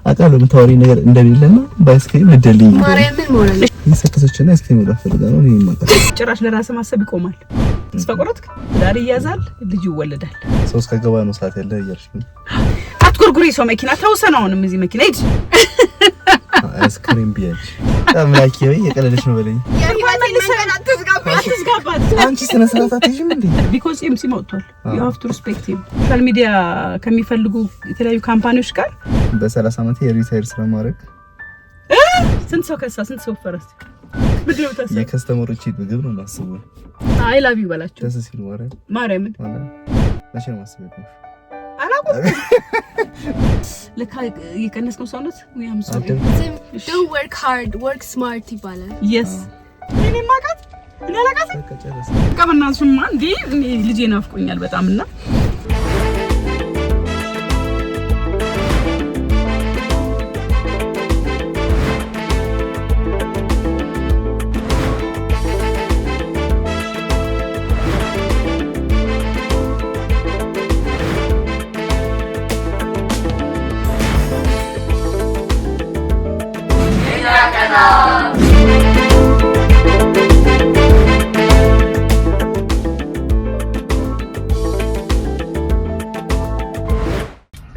አቃለው የምታወሪ ነገር እንደሌለና በአይስክሪም ልደልኝ ማርያምን ሞራል ይሰከሰችና አይስክሪም ወደ ፈልጋ ነው እኔ ማቀስ ጭራሽ ለራስ ማሰብ ይቆማል። ተስፋ ቆረጥክ? ዳር ይያዛል፣ ልጅ ይወለዳል። ሶስት ከገባ ነው ሰዓት ያለ እያልሽ አትጎርጉሪ። ሰው መኪና ተውሰናውንም እዚህ መኪና ሂድ አይስክሪም ቢያጅ ታምላኪ ወይ የቀለለሽ ነው በለኝ። አንቺ ስነ ስርዓት አትይዥም እንዴ? ቢኮዝ ኤምሲ መጥቷል። you have to respect him። ሶሻል ሚዲያ ከሚፈልጉ የተለያዩ ካምፓኒዎች ጋር በ30 ዓመት የሪታየር ስለማድረግ ስንት ሰው ከሳ ስንት ሰው ፈረስ ምድው ተሰ የከስተመሮች ምግብ ነው ማስበው። አይ ላቭ ዩ በላቸው ደስ ሲል ማርያምን መቼ ነው ማስበው? አላውቅም። ለካ የቀነስከው ሰውነት ወይ አምሳ don't work hard work smart ይባላል። yes እኔ ማቃት እኔ አላቃት ከበናሱማ እንዴ ልጄ ናፍቆኛል በጣምና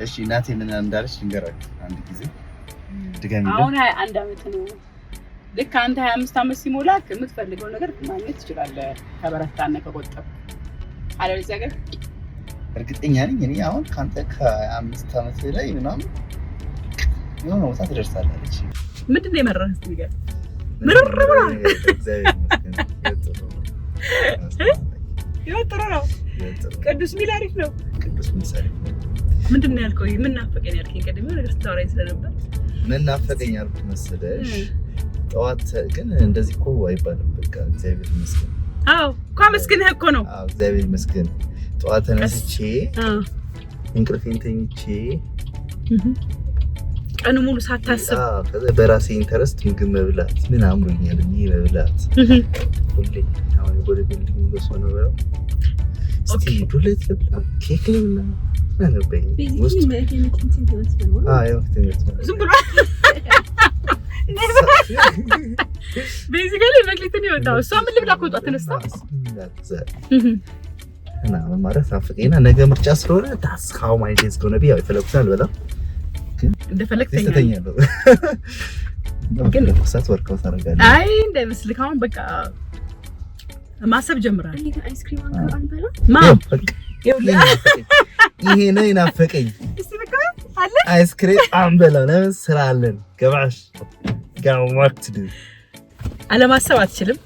እሺ እናቴ ምን እንዳለች ልንገራችሁ አንድ ጊዜ ድጋሚ አሁን 21 አመት ነው። ልክ አንተ 25 አመት ሲሞላ የምትፈልገው ነገር ማግኘት ትችላለህ ከበረታና ከቆጠብ አለበለዚያ ግን እርግጠኛ ነኝ እኔ አሁን ካንተ ከ25 አመት በላይ ምናምን የሆነ ቦታ ትደርሳለህ አለች። ምንድን ነው የመረረህ ነገር ምርርራ እግዚአብሔር ይመስገን ጥሩ ነው። ቅዱስ ሚል አሪፍ ነው። ቅዱስ ሚል አሪፍ ነው። ምንድን ነው ያልከው? ምን ናፈቀኝ ያልከኝ ቀደም ነገር ስታወራኝ ስለነበር ምን ናፈቀኝ ያልኩት መሰለሽ? ጠዋት ግን እንደዚህ እኮ አይባልም። በቃ እግዚአብሔር ይመስገን። አዎ እኮ አመስግነህ እኮ ነው። አዎ እግዚአብሔር ይመስገን። ጠዋት ተነስቼ እንቅልፌን ተኝቼ ቀኑ ሙሉ ሳታስብ በራሴ ኢንተረስት ምግብ መብላት ምን አምሮኛል ይሄ መብላት ሁሌ አሁን ወደ ቢልዲንግ ወሰነ ነው በለው እስቲ ዱለት ልብላ ኬክ ልብላ ነበር ውስጥ አዎ ትምህርት ዝም ብሎ ቤዚካሊ መግለጥን ይወጣው እሷ ምን ልብላ ቆጣ ተነስታ እና ማለት አፍቄና ነገ ምርጫ ስለሆነ that's how my days gonna be ያው ይፈለኩታል በላ እንደፈለክ ተኛለሁ ግን ለፍሳት ወርቀው ታረጋለህ። አይ እንደምስልክ አሁን በቃ ማሰብ ጀምራል። እኔ አይስክሪም አንበላ ማም ይሄ ነው ይናፈቀኝ። እስቲ በቃ አለ አይስክሪም አንበላ ለምን ስራ አለን ገባሽ ጋር ወርክ ቱ ዱ አለማሰብ አትችልም።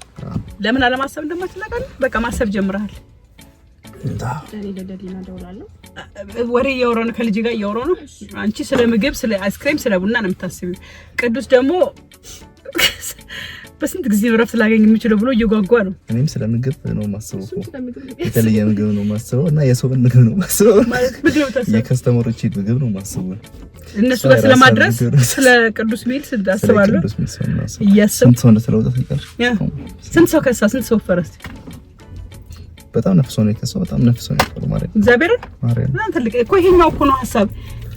ለምን አለማሰብ እንደማትችል በቃ ማሰብ ጀምራል። ለደሊና ደውላለሁ ወሬ እያወራን ከልጅ ጋር እያወራን ነው። አንቺ ስለ ምግብ ስለ አይስክሪም ስለ ቡና ነው የምታስቢው። ቅዱስ ደግሞ በስንት ጊዜ ረፍት ላገኝ የምችለው ብሎ እየጓጓ ነው። እኔም ስለ ምግብ ነው ማስበው። የተለየ ምግብ ነው ማስበው እና የሰው ምግብ ነው ማስበው ማለት ምግብ ታስበው የከስተመሮች ምግብ ነው ማስበው። እነሱ ጋር ስለማድረስ ስለ ቅዱስ ሚል ስዳስባለሁ። ስንት ሰው እንደተለወጠ ታውቃለሽ? ስንት ሰው ከሳ ስንት ሰው ፈረስ በጣም ነፍሶ ነው የከሰው በጣም ነፍሶ ነው ማለት እግዚአብሔር ማርያም እናንተ ትልቅ እኮ ይሄኛው እኮ ነው ሐሳብ።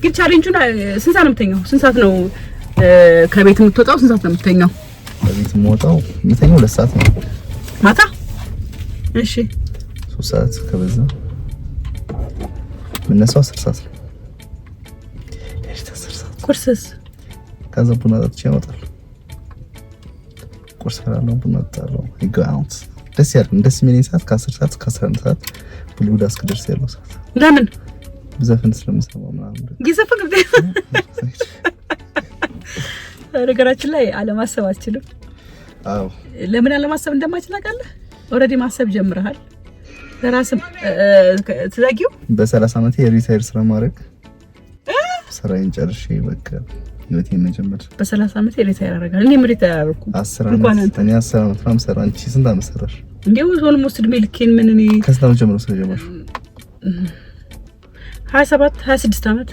ግን ቻሌንጁን ስንት ሰዓት ነው የምተኛው? ስንት ሰዓት ነው ከቤት የምትወጣው? ስንት ሰዓት ነው የምተኛው? ከቤት የምወጣው 2 ሰዓት ነው ማታ። እሺ 3 ሰዓት ከበዛ ምነሳው 10 ሰዓት ነው። ቁርስስ ከዛ ቡና ጠጥቼ እወጣለሁ። ቁርስ በላለሁ ቡና ጠጣለሁ ይጋውት ደስ ያለው ደስ የሚለኝ ሰዓት ከ10 ሰዓት እስከ 11 ሰዓት ብሉዳ እስክደርስ ያለው ሰዓት። ለምን ዘፈን ስለምሰማው ምናምን ግዘፈን ነገራችን ላይ አለማሰብ አትችልም። አዎ ለምን አለማሰብ እንደማይችል አውቃለህ። ኦሬዲ ማሰብ ጀምረሃል። ለራስህ ትዘጊው በ30 ዓመቴ የሪታየር ስራ ማድረግ ስራዬን ጨርሼ በቃ ህይወቴን መጀመር በ30 ዓመቴ ሪታየር አደረጋለሁ። እኔ ሪታየር አደረኩ 10 ዓመት እኔ 10 ዓመት ነው ሰራ። አንቺ ስንት ዓመት ሰራሽ? እንደው ኦልሞስት እድሜ ልኬን ምን እኔ ከስንት ጀምሮ ስለጀመርሽ? 27 26 ዓመት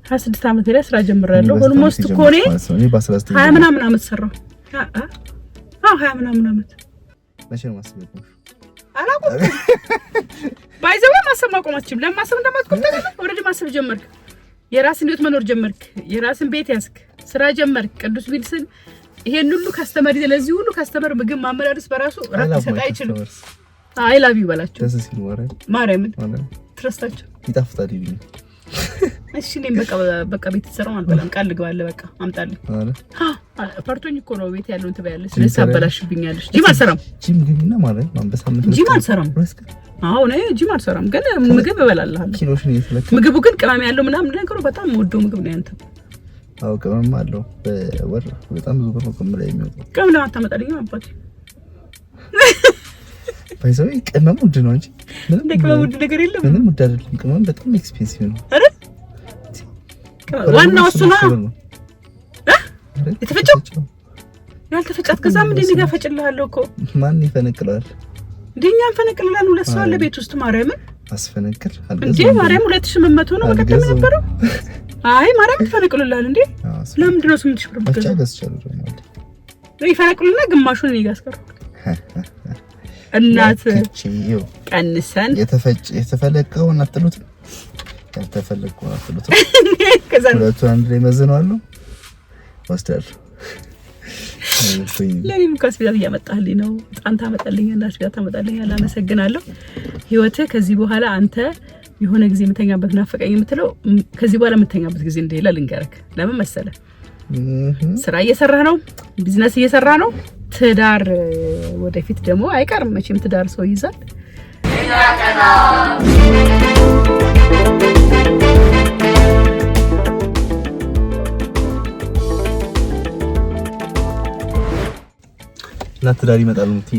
26 ዓመት ላይ ስራ ጀምራለሁ። ኦልሞስት እኮ እኔ 20 ምናምን ዓመት ሰራሁ። 20 ምናምን ዓመት መቼ ነው ማሰብ? ባይዘው ማሰብ ማቆማችም ለማሰብ እንደማትቆም ተገለ ኦሬዲ ማሰብ ጀመርክ። የራስን ህይወት መኖር ጀመርክ፣ የራስን ቤት ያስክ፣ ስራ ጀመርክ። ቅዱስ ቢልስን ይሄን ሁሉ ካስተመር ለዚህ ሁሉ ካስተመር ምግብ ማመላለስ በራሱ ራስ ሰጣ አይችልም። አይ ላቭ ዩ በላቸው ደስ ሲል ማርያምን ትረስታቸው ይጣፍጣል ይልኝ። እሺ ነኝ በቃ ቤት ተሰራው አልበላም ቃል ልግባለ በቃ አምጣልኝ አለ ፈርቶኝ እኮ ነው ቤት ያለውን ትበያለሽ ስለዚህ አበላሽብኛለሽ። ጂም አልሰራም ጂም ግቢና ማለት ማንበሳም ጂም አልሰራም። አዎ ነው ጂም አልሰራም ግን ምግብ እበላለሁ። ኪሎሽን እየፈለክ ምግቡ ግን ቅመም ያለው ምናምን ነገሩ በጣም ወዶ ምግብ ነው ያንተ። አዎ ቅመም አለው በወር በጣም ብዙ ብር ነው ቅመም ላይ የሚወጣው። ቅመም ለምን አታመጣልኝ አባቴ? ባይዘው ቅመም ውድ ነው እንጂ ምንም ቅመም ውድ ነገር የለም። ምንም ውድ አይደለም። ቅመም በጣም ኤክስፔንሲቭ ነው አይደል? ዋናው እሱ ነው የተፈጨው ያልተፈጨት ከዛም እንደ ንጋ ፈጭልሃለሁ እኮ ማን ይፈነቅላል? እንደኛ ፈነቅልላን ሁለት ሰው አለ ቤት ውስጥ ማርያምን አስፈነቅል እንዴ ማርያም 2800 ነው በቀደም ነበረው። አይ ማርያም ትፈነቅልላል እንዴ ለምንድን ነው 8000 ብር ብቻ ገዝቻለሁ ማለት ነው። ይፈነቅልና ግማሹን እኔ ጋር አስቀረው እናት ቀንሰን የተፈለቀውን አጥሉት ያልተፈለቀውን አጥሉት ከዛ ሁለቱ አንድ ላይ መዝነዋል ወስዳለሁ። ለኔም ከስቢያት እያመጣልኝ ነው ጣንታ መጣልኝ እና ስቢያት ታመጣልኝ አመሰግናለሁ። ህይወቴ ከዚህ በኋላ አንተ የሆነ ጊዜ የምተኛበት ናፈቀኝ የምትለው ከዚህ በኋላ የምተኛበት ጊዜ እንደሌለ ልንገርክ። ለምን መሰለ ስራ እየሰራህ ነው ቢዝነስ እየሰራህ ነው ትዳር ወደፊት ደግሞ አይቀርም መቼም ትዳር ሰው ይይዛል። ለትዳር ይመጣል እንት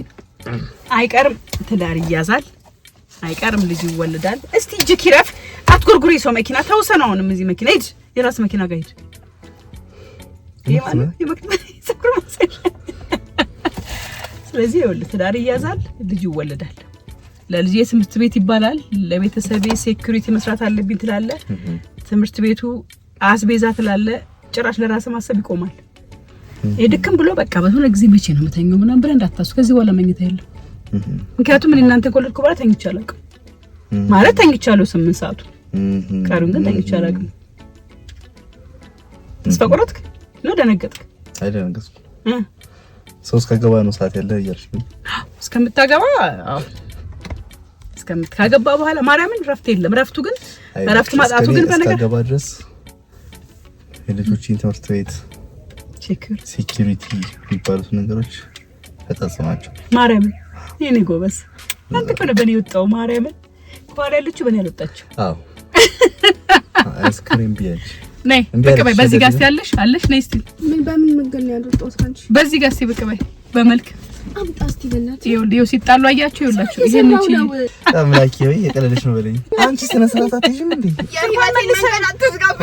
አይቀርም ትዳር ይያዛል አይቀርም ልጅ ይወለዳል። እስቲ ጅኪራፍ አትጎርጉሪ ሰው መኪና ተውሰናውንም እዚህ መኪና ሂድ የራስ መኪና ጋር ሂድ የመኪና ስለዚህ ይኸውልህ ትዳር ይያዛል ልጅ ይወለዳል። ለልጅ የትምህርት ቤት ይባላል ለቤተሰቤ ሴኩሪቲ መስራት አለብኝ ትላለህ። ትምህርት ቤቱ አስቤዛ ትላለህ ጭራሽ ለራስ ማሰብ ይቆማል። የድክም ብሎ በቃ በሆነ ጊዜ መቼ ነው መተኛው ምናምን ብለህ እንዳታስብ ከዚህ በኋላ መኝታ የለም። ምክንያቱም እኔ እናንተ ኮለድኩ በኋላ ተኝቻለሁ ማለት ተኝቻለሁ 8 ሰዓቱ ቀሩን ግን ተኝቻለሁ። ተስፋ ቆረጥክ ነው ደነገጥክ? አይደነገጥኩም። ሶስት ከገባ ነው ሰዓት ያለ እያልሽ እስከምታገባ እስከምታገባ በኋላ ማርያምን ረፍት የለም። ረፍቱ ግን ረፍት ማጣቱ ግን በነገር እስከገባ ድረስ የልጆችን ትምህርት ቤት ሴኩሪቲ የሚባሉት ነገሮች ተጣጣማቸው። ማርያምን የኔ ጎበዝ አንተ እኮ በኔ ወጣው ማርያምን ኳላ ያለችው በኔ ያልወጣችው። አዎ አይስክሪም ቢያጅ ነይ በቃ በዚህ ጋር ያለሽ አለሽ ነይ እስቲ ምን በምን መንገድ ነው ያልወጣው ታንቺ በዚህ ጋር በቃ በመልክ አምጣ እስቲ በእናትህ ይኸው ሲጣሉ አያችሁ ይኸውላችሁ ይሄን እንጂ አምላኪ ወይ የቀለለሽ ነው በለኝ አንቺ ስነ ስርዓት አትይዥም እንዴ የህይወቴን መንገድ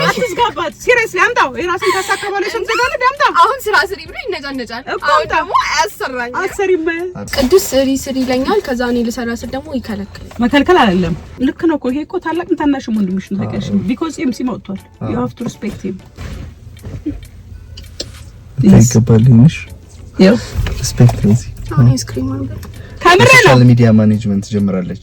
አትዝጋባት ሲሪየስሊ አምጣው የራስን ታሳከባለሽ እንዘጋለ ዳምጣ አሁን ስራ ስሪ ብሎ ይነጫነጫል አሁን ደግሞ አያሰራኝ አክሰሪም ቅዱስ ስሪ ይለኛል ከዛ እኔ ልሰራ ስል ደግሞ ይከለክል መከልከል አይደለም ልክ ነው እኮ ይሄ እኮ ታላቅም ታናሽም ወንድምሽ ነው ታውቂያለሽ ቢኮዝ ኤምሲ መጥቷል you have to respect him ይገባልኝሽ ያው ሪስፔክት ነው አይስክሪም ማለት ካሜራ ነው ሶሻል ሚዲያ ማኔጅመንት ጀምራለች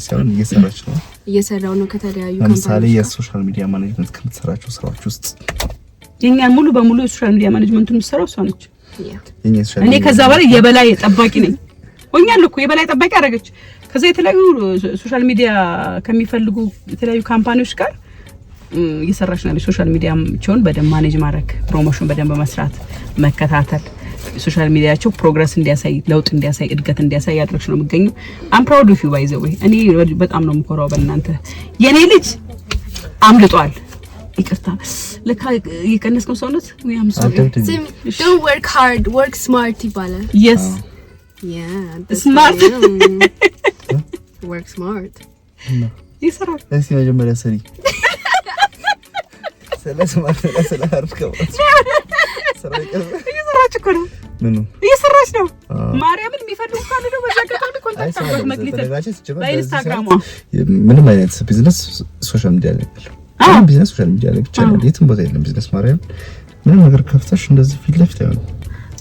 ሳይሆን እየሰራች ነው እየሰራው ነው ከተለያዩ ካምፓኒዎች ለምሳሌ የሶሻል ሚዲያ ማኔጅመንት ከምትሰራቸው ስራዎች ውስጥ የኛን ሙሉ በሙሉ የሶሻል ሚዲያ ማኔጅመንቱን የምትሰራው እሷ ነች። እኔ ከዛ በላይ የበላይ ጠባቂ ነኝ ሆኛለሁ እኮ የበላይ ጠባቂ አደረገች። ከዛ የተለያዩ ሶሻል ሚዲያ ከሚፈልጉ የተለያዩ ካምፓኒዎች ጋር እየሰራች ነው። ሶሻል ሚዲያቸውን በደንብ ማኔጅ ማድረግ ፕሮሞሽን በደንብ መስራት መከታተል ሶሻል ሚዲያቸው ፕሮግረስ እንዲያሳይ ለውጥ እንዲያሳይ እድገት እንዲያሳይ ያድርግሽ ነው የምገኘው። አም ፕራውድ ኦፍ ዩ ባይ ዘ ዌይ እኔ በጣም ነው የምኮራው በእናንተ። የኔ ልጅ አምልጧል ይቅርታ ለካ የቀነስከው ሰውነት ወይ አም ሶሪ don't work hard work smart ይባላል። yes yeah smart work smart ይሰራል። እሺ መጀመሪያ ሰሪ ስለስማት ስለአርከው እየሰራች እኮ ነው ምኑ እየሰራች ነው ማርያምን የሚፈልጉ ካለ ነው በዛቀጣው ኮንታክት አድርገው መክሊት በኢንስታግራም ምንም አይነት ቢዝነስ ሶሻል ሚዲያ ላይ አሁን ቢዝነስ ሶሻል ሚዲያ ላይ ብቻ ነው የትም ቦታ የለም ቢዝነስ ማርያም ምንም ነገር ከፍተሽ እንደዚህ ፊት ለፊት አይሆንም።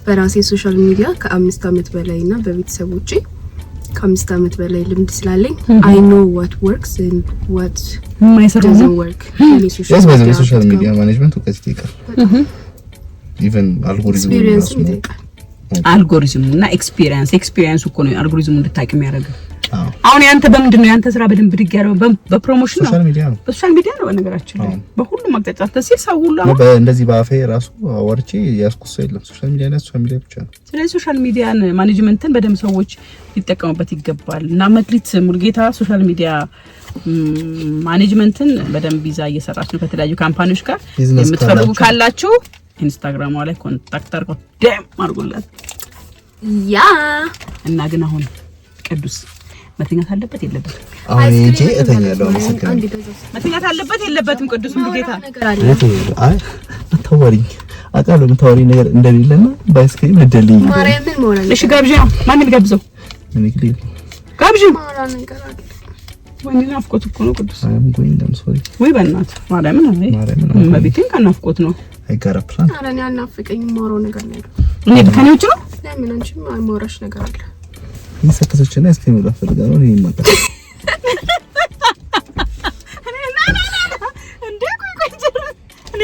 በራሴ ሶሻል ሚዲያ ከ5 አመት በላይና በቤተሰቦቼ ከ5 አመት በላይ ልምድ ስላለኝ I know what works and what doesn't work ሶሻል ሚዲያ ማኔጅመንት ወቀት ይቀር ኢቭን አልጎሪዝም እና ኤክስፒሪየንስ እኮ ነው አልጎሪዝሙ እንድታቂ የሚያደርገው አሁን ያንተ በምንድን ነው ያንተ ስራ በደንብ ድግ ያለው በፕሮሞሽን ነው በሶሻል ሚዲያ ነው በነገራችን ላይ በሁሉም አቅጣጫ ተሲሳው ሁሉ እንደዚህ ባፌ ራሱ ወርጪ ያስኩስ የለም ሶሻል ሚዲያ ብቻ ነው ስለዚህ ሶሻል ሚዲያን ማኔጅመንትን በደንብ ሰዎች ሊጠቀሙበት ይገባል እና መክሊት ሙልጌታ ሶሻል ሚዲያ ማኔጅመንትን በደንብ ይዛ እየሰራች ነው ከተለያዩ ካምፓኒዎች ጋር የምትፈልጉ ካላችሁ ኢንስታግራም ላይ ኮንታክት አድርጉ ደም አድርጉላት ያ እና ግን አሁን ቅዱስ መተኛት አለበት የለበትም አይ እጄ እተኛለሁ መተኛት አለበት የለበትም ቅዱስ ሙልጌታ አይ አታወሪኝ አቃለ ምታወሪ ነገር እንደሌለና ባይስክሪም ልደልኝ ማርያምን ሞራል እሺ ጋብዣ ማን ልጋብዘው እኔ ግዴ ጋብዥ ማርያም ነገር አለ ወንድ ናፍቆት እኮ ነው ቅዱስ አይ ጎይን ደም ሶሪ ወይ በእናት ማርያምን አይ ማቢቴን ከናፍቆት ነው አይጋራ ፕላን አረ እኔ አናፍቀኝ ማሮ ነገር ነው እኔ ከኔ ውጭ ነው ለምን አንቺ ማውራሽ ነገር አለ ይሰከሰችና እስኪ ነው ላፈልጋው ነው ይመጣ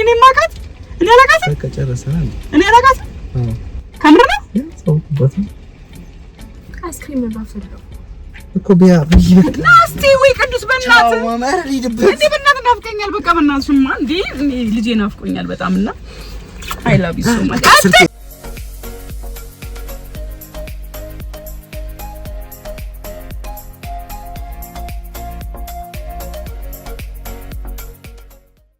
እኔ ማቃት እኔ አላቃት ከጨረሰናል እኔ አላቃት ካምራ ነው ያው አይስክሪም ባፈለው እኮ ቢያ ናስቲ ወይ ቅዱስ በእናትህ ማማር ሊድብህ እንዴ በእናትህ ናፍቀኛል በቃ በእናትሽማ እንዴ ልጄ ናፍቆኛል በጣምና አይ ላቭ ዩ ሶ ማች